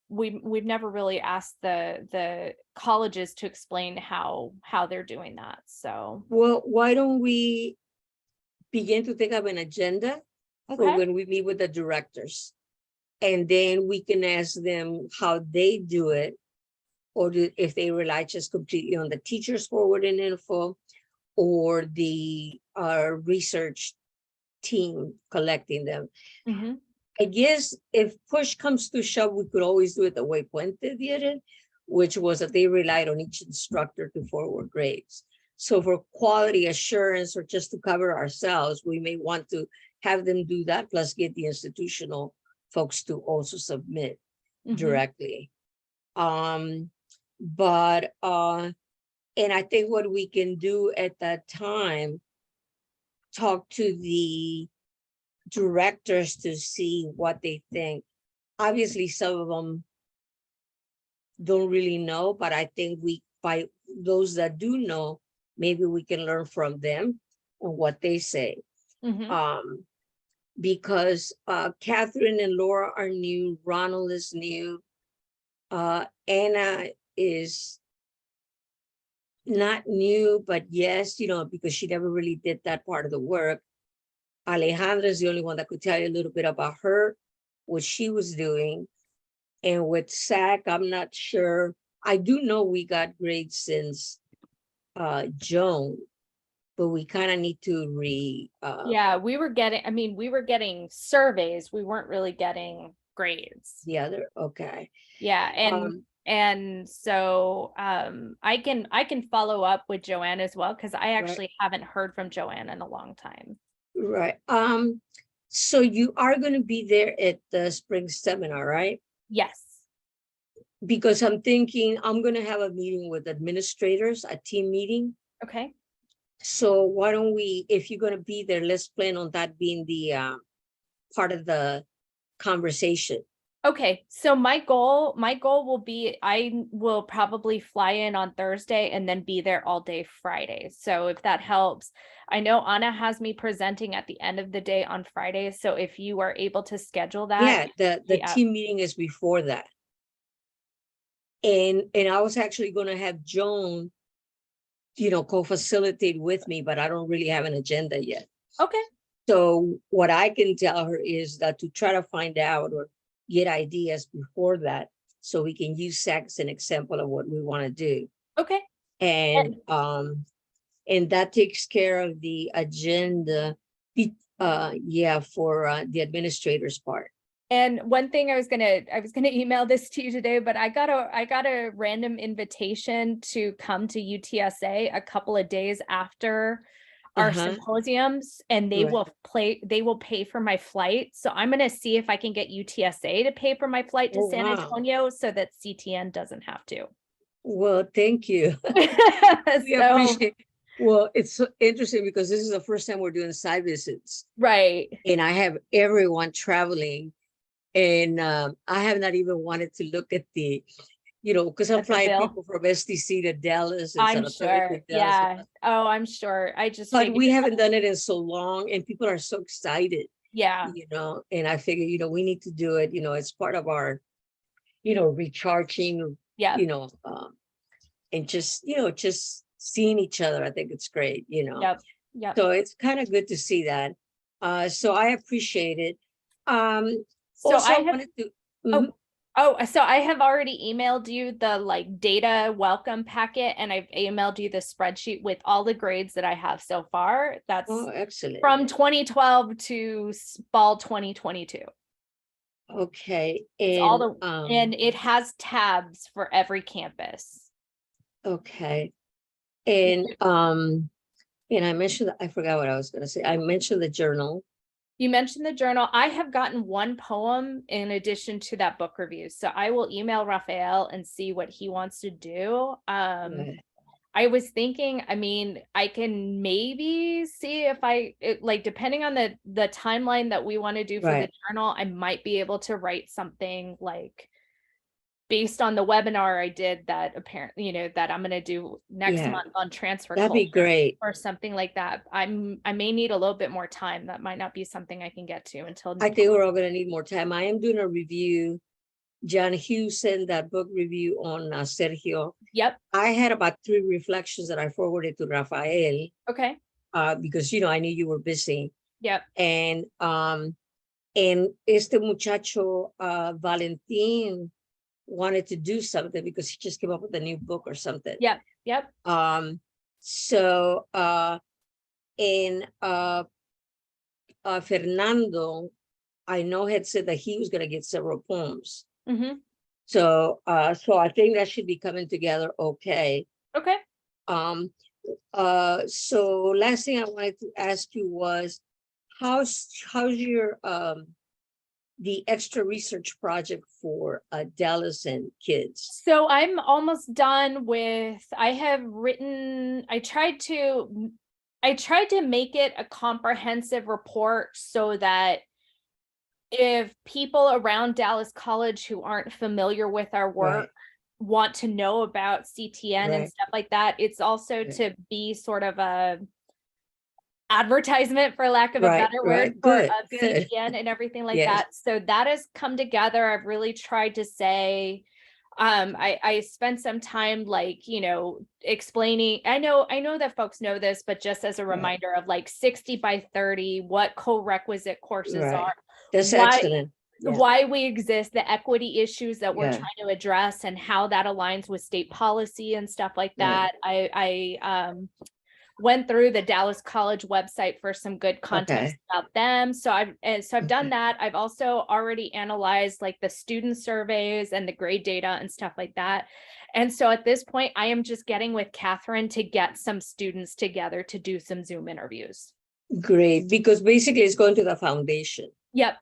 we've never really asked the colleges to explain how they're doing that. So, well, why don't we begin to think of an agenda for when we meet with the directors, and then we can ask them how they do it, or if they rely just completely on the teachers forwarding info, or the research team collecting them. I guess if push comes to shove, we could always do it the way Puente did it, which was that they relied on each instructor to forward grades. So for quality assurance, or just to cover ourselves, we may want to have them do that, plus get the institutional folks to also submit directly. And I think what we can do at that time, talk to the directors to see what they think. Obviously, some of them don't really know, but I think by those that do know, maybe we can learn from them on what they say. Because Catherine and Laura are new, Ronald is new, Anna is not new, but yes, because she never really did that part of the work. Alejandra is the only one that could tell you a little bit about her, what she was doing. And with SAC, I'm not sure. I do know we got grades since Joan, but we kind of need to yeah, we were getting surveys. We weren't really getting grades. The other, okay. Yeah, and so I can follow up with Joanne as well, because I actually haven't heard from Joanne in a long time. Right. So you are going to be there at the spring seminar, right? Yes. Because I'm thinking I'm going to have a meeting with administrators, a team meeting. Okay. So why don't we, if you're going to be there, let's plan on that being the part of the conversation. Okay, so my goal will be, I will probably fly in on Thursday and then be there all day Friday. So if that helps, I know Anna has me presenting at the end of the day on Friday. So if you are able to schedule that. Yeah, the team meeting is before that. And I was actually going to have Joan, co-facilitate with me, but I don't really have an agenda yet. Okay. So what I can tell her is that to try to find out or get ideas before that, so we can use SAC as an example of what we want to do. Okay. And that takes care of the agenda, for the administrator's part. And one thing I was gonna email this to you today, but I got a random invitation to come to UTSA a couple of days after our symposiums, and they will pay for my flight. So I'm going to see if I can get UTSA to pay for my flight to San Antonio, so that CTN doesn't have to. Well, thank you. We appreciate. Well, it's so interesting because this is the first time we're doing site visits. Right. And I have everyone traveling, and I have not even wanted to look at the, because I'm flying people from STC to Dallas. And I'm sure. Yeah. Oh, I'm sure. But we haven't done it in so long, and people are so excited. Yeah. And I figure, we need to do it, it's part of our, recharging, and just seeing each other. I think it's great, Yep. So it's kind of good to see that. So I appreciate it. So also, I wanted to. Oh, so I have already emailed you the like data welcome packet, and I've emailed you the spreadsheet with all the grades that I have so far. That's Oh, excellent. from 2012 to fall 2022. Okay, It's and all the and it has tabs for every campus. okay, and I mentioned, I forgot what I was gonna say. I mentioned the journal. You mentioned the journal. I have gotten one poem in addition to that book review. So I will email Raphael and see what he wants to do. Right. I was thinking, I mean, I can maybe see if like, depending on the timeline that we want to do for the Right. journal, I might be able to write something like based on the webinar I did that apparently, you know, that I'm going to do next Yeah, month on transfer that'd be culture great. or something like that. I may need a little bit more time. That might not be something I can get to until. I think we're all gonna need more time. I am doing a review. John Hughes sent that book review on Sergio. Yep. I had about 3 reflections that I forwarded to Rafael. Okay. Because, you know, I knew you were busy. Yep. And este muchacho, Valentin, wanted to do something because he just came up with a new book or something. Yep. Yep. So Fernando, I know, had said that he was going to get several poems. Mm-hmm. So I think that should be coming together okay. Okay. So last thing I wanted to ask you was, how's your the extra research project for Dallas and kids? So I'm almost done with, I tried to make it a comprehensive report so that if people around Dallas College who aren't familiar with our work want to know about CTN and stuff like that, it's also to be sort of a advertisement, for lack of a better word, for CTN and everything like that. So that has come together. I've really tried to say, I spent some time, like, you know, explaining, I know that folks know this, but just as a reminder of like 60 by 30, what co-requisite courses are. That's excellent. Why we exist, the equity issues that we're trying to address, and how that aligns with state policy and stuff like that. I went through the Dallas College website for some good context about them. So I've done that. I've also already analyzed like the student surveys and the grade data and stuff like that. And so at this point, I am just getting with Catherine to get some students together to do some Zoom interviews. Great, because basically it's going to the foundation. Yep.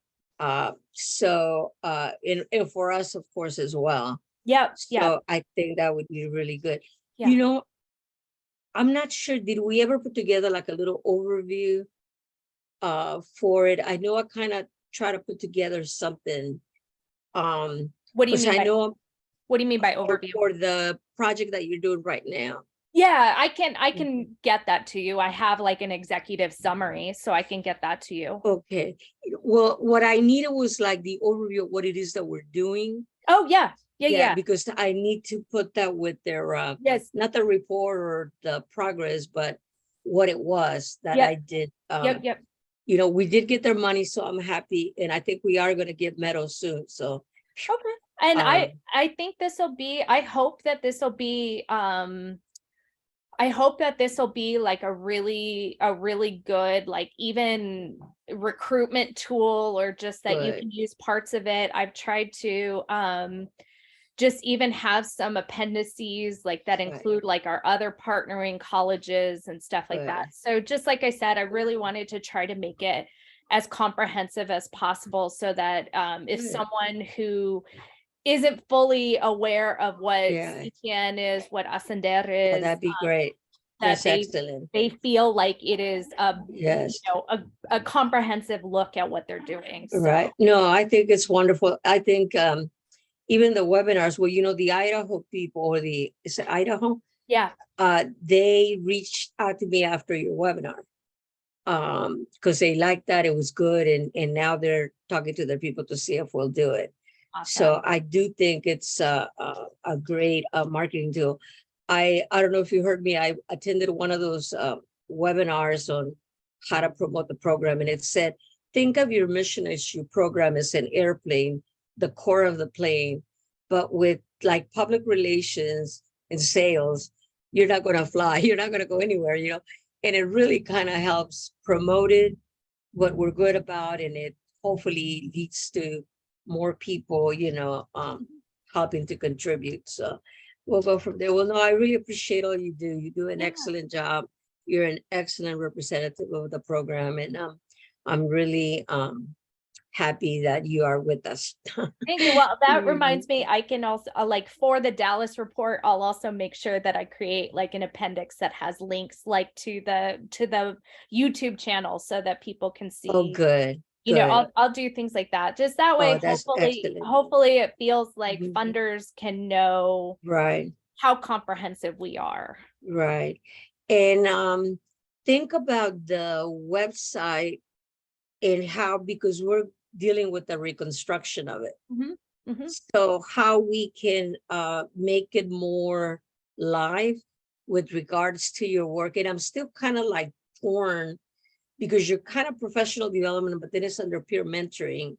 So and for us, of course, as well. Yep. So I think that would be really good. Yeah. You know, I'm not sure, did we ever put together like a little overview for it? I know I kind of try to put together something. What do you mean? What do you mean by overview? For the project that you're doing right now. Yeah, I can get that to you. I have like an executive summary, so I can get that to you. Okay. Well, what I needed was like the overview of what it is that we're doing. Oh, yeah. Yeah. Because I need to put that with their, not the report or the progress, but what it was that I did. Yep. You know, we did get their money, so I'm happy. And I think we are going to get medals soon. So. Okay. And I think I hope that this will be, like a really good, like even recruitment tool, or just that you can use parts of it. I've tried to just even have some appendices like that include like our other partnering colleges and stuff like that. So just like I said, I really wanted to try to make it as comprehensive as possible, so that if someone who isn't fully aware of what CTN is, what Ascender is, that'd be great. That's excellent. They feel like it is you know, a comprehensive look at what they're doing. So. Right. No, I think it's wonderful. I think even the webinars, well, you know, the Idaho people, or is it Idaho? Yeah. They reached out to me after your webinar because they liked that, it was good, and now they're talking to their people to see if we'll do it. Awesome. So I do think it's a great marketing tool. I don't know if you heard me, I attended one of those webinars on how to promote the program, and it said, think of your mission as your program as an airplane the core of the plane. But with like public relations and sales, you're not going to fly. You're not going to go anywhere, you know, and it really kind of helps promote it, what we're good about, and it hopefully leads to more people, you know, helping to contribute. So we'll go from there. Well, no, I really appreciate all you do. You do an excellent job. You're an excellent representative of the program, and I'm really happy that you are with us. Thank you. Well, that reminds me, I can also like for the Dallas report, I'll also make sure that I create like an appendix that has links like to the YouTube channel so that people can see. Oh, good. You know, I'll do things like that. Just that way, that's excellent. hopefully it feels like Mhm. funders can know Right. how comprehensive we are. Right. And think about the website and how, because we're dealing with the reconstruction of it. So how we can make it more live with regards to your work. And I'm still kind of like torn because you're kind of professional development, but then it's under peer mentoring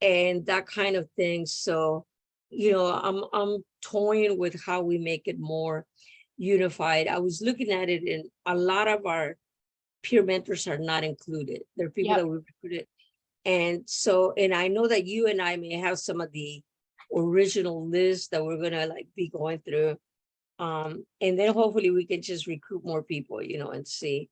and that kind of thing. So, you know, I'm toying with how we make it more unified. I was looking at it, and a lot of our peer mentors are not included. They're people that we recruited. And so, and I know that you and I may have some of the original lists that we're gonna like be going through. And then hopefully we can just recruit more people, you know, and see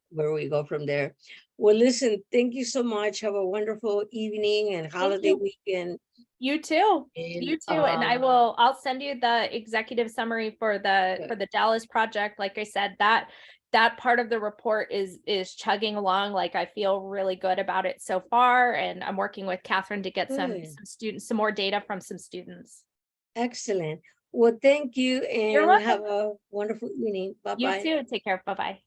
where we go from there. Well, listen, thank you so much. Have a wonderful evening and holiday weekend. You too. You too. And I'll send you the executive summary for the Dallas project. Like I said, that part of the report is chugging along. Like I feel really good about it so far. And I'm working with Catherine to get some more data from some students. Excellent. Well, thank you, and have a wonderful evening. Bye-bye. You too. Take care. Bye-bye.